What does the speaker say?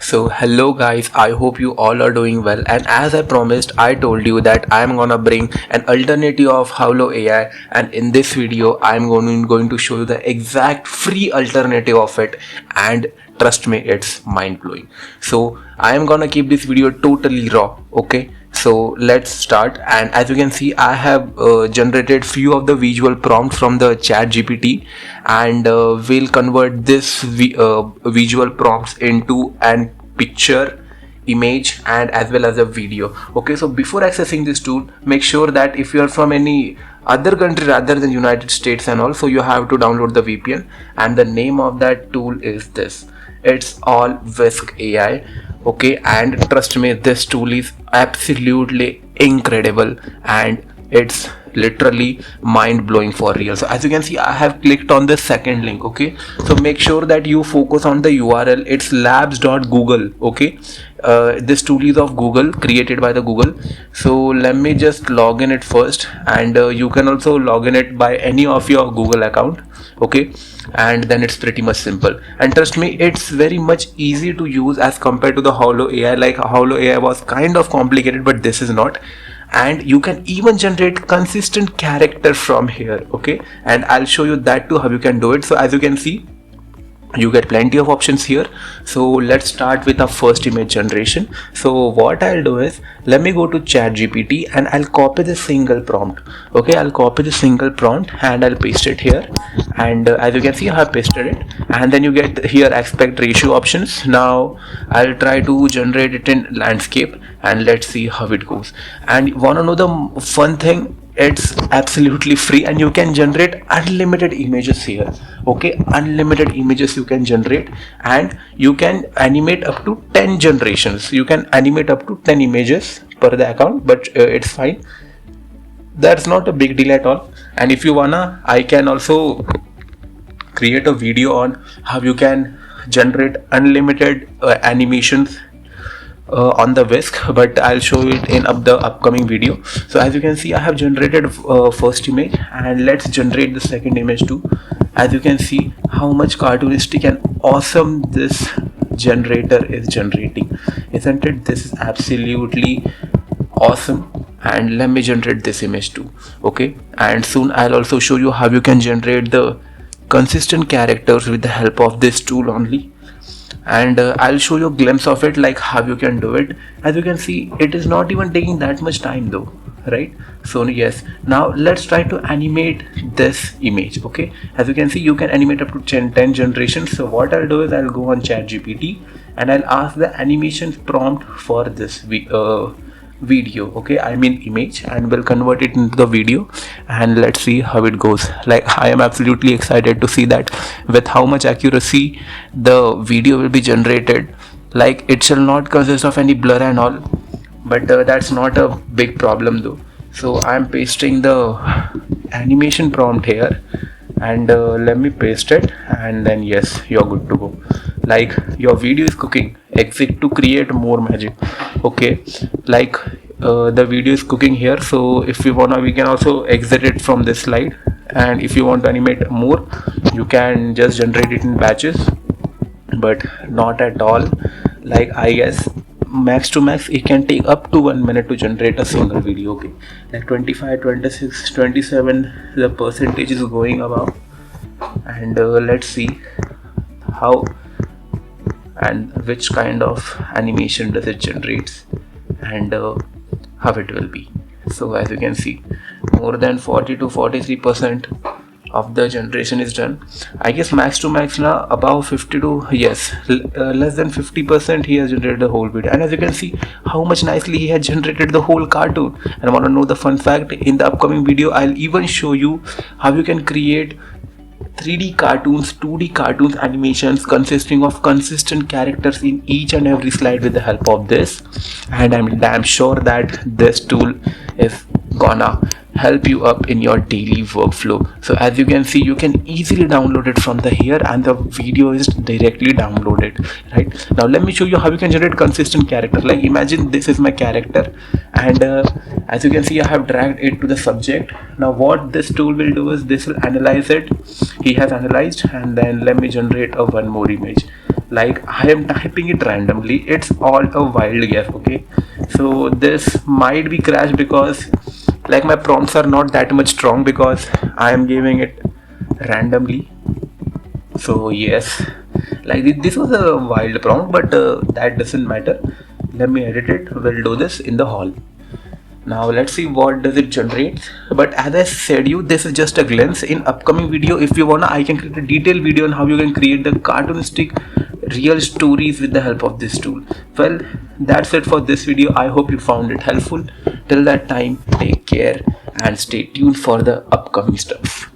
So hello guys, I hope you all are doing well, and as I promised, I told you that I am gonna bring an alternative of Hailuo AI, and in this video I am going to show you the exact free alternative of it, and trust me, it's mind blowing. So I am gonna keep this video totally raw, okay? So let's start, and as you can see I have generated few of the visual prompts from the chat GPT, and we'll convert this visual prompts into an picture, image, and as well as a video. Okay, so before accessing this tool, make sure that if you are from any other country rather than United States and all, so you have to download the VPN, and the name of that tool is this. It's all Whisk AI. Okay, and trust me, this tool is absolutely incredible, and it's literally mind-blowing for real. So as you can see, I have clicked on the second link. Okay, so make sure that you focus on the URL. It's labs.google. Okay, this tool is of Google, created by the Google. So let me just log in it first, and you can also log in it by any of your Google account. Okay, and then it's pretty much simple, and trust me, it's very much easy to use as compared to the Hailuo AI. Like Hailuo AI was kind of complicated, but this is not. And you can even generate consistent character from here. Okay, and I'll show you that too, how you can do it. So as you can see, you get plenty of options here. So let's start with our first image generation. So what I'll do is, let me go to chat GPT and I'll copy the single prompt. Okay, I'll copy the single prompt and I'll paste it here, and as you can see, I have pasted it, and then you get here aspect ratio options. Now I'll try to generate it in landscape, and let's see how it goes. And you wanna know the fun thing? It's absolutely free, and you can generate unlimited images here. Okay, unlimited images you can generate, and you can animate up to 10 generations. You can animate up to 10 images per the account, but it's fine. That's not a big deal at all. And if you wanna, I can also create a video on how you can generate unlimited animations on the Whisk, but I'll show it in the upcoming video. So as you can see, I have generated first image, and let's generate the second image too. As you can see how much cartoonistic and awesome this generator is generating, isn't it? This is absolutely awesome. And let me generate this image too. Okay, and soon I'll also show you how you can generate the consistent characters with the help of this tool only, and I'll show you a glimpse of it, like how you can do it. As you can see, it is not even taking that much time though, right? So yes, now let's try to animate this image. Okay, as you can see, you can animate up to 10 generations. So what I'll do is, I'll go on chat GPT and I'll ask the animation prompt for this video, okay, I mean image, and we'll convert it into the video, and let's see how it goes. Like, I am absolutely excited to see that with how much accuracy the video will be generated. Like, it shall not consist of any blur and all, but that's not a big problem though. So I'm pasting the animation prompt here, and let me paste it, and then yes, you're good to go. Like, your video is cooking. Exit to create more magic. Okay, like the video is cooking here. So if we wanna, we can also exit it from this slide, and if you want to animate more, you can just generate it in batches, but not at all. Like, I guess max to max it can take up to 1 minute to generate a single video. Okay, like 25, 26, 27, the percentage is going above, and let's see how and which kind of animation does it generate, and how it will be. So as you can see, more than 40 to 43% of the generation is done. I guess max to max now above 50 to, yes, less than 50% he has generated the whole video. And as you can see how much nicely he has generated the whole cartoon. And want to know the fun fact? In the upcoming video, I'll even show you how you can create 3D cartoons, 2D cartoons, animations consisting of consistent characters in each and every slide with the help of this. And I'm damn sure that this tool is gonna help you up in your daily workflow. So as you can see, you can easily download it from the here, and the video is directly downloaded. Right now, let me show you how you can generate consistent character. Like, imagine this is my character, and as you can see, I have dragged it to the subject. Now what this tool will do is, this will analyze it. He has analyzed, and then let me generate a one more image. like I am typing it randomly. It's all a wild guess, okay? So this might be crashed because like my prompts are not that much strong because I am giving it randomly. So yes, like this was a wild prompt, but that doesn't matter. Let me edit it. We'll do this in the hall. Now let's see what does it generate. But as I said you, this is just a glimpse. In upcoming video, if you wanna, I can create a detailed video on how you can create the cartoonistic real stories with the help of this tool. Well, that's it for this video. I hope you found it helpful. Till that time, take care and stay tuned for the upcoming stuff.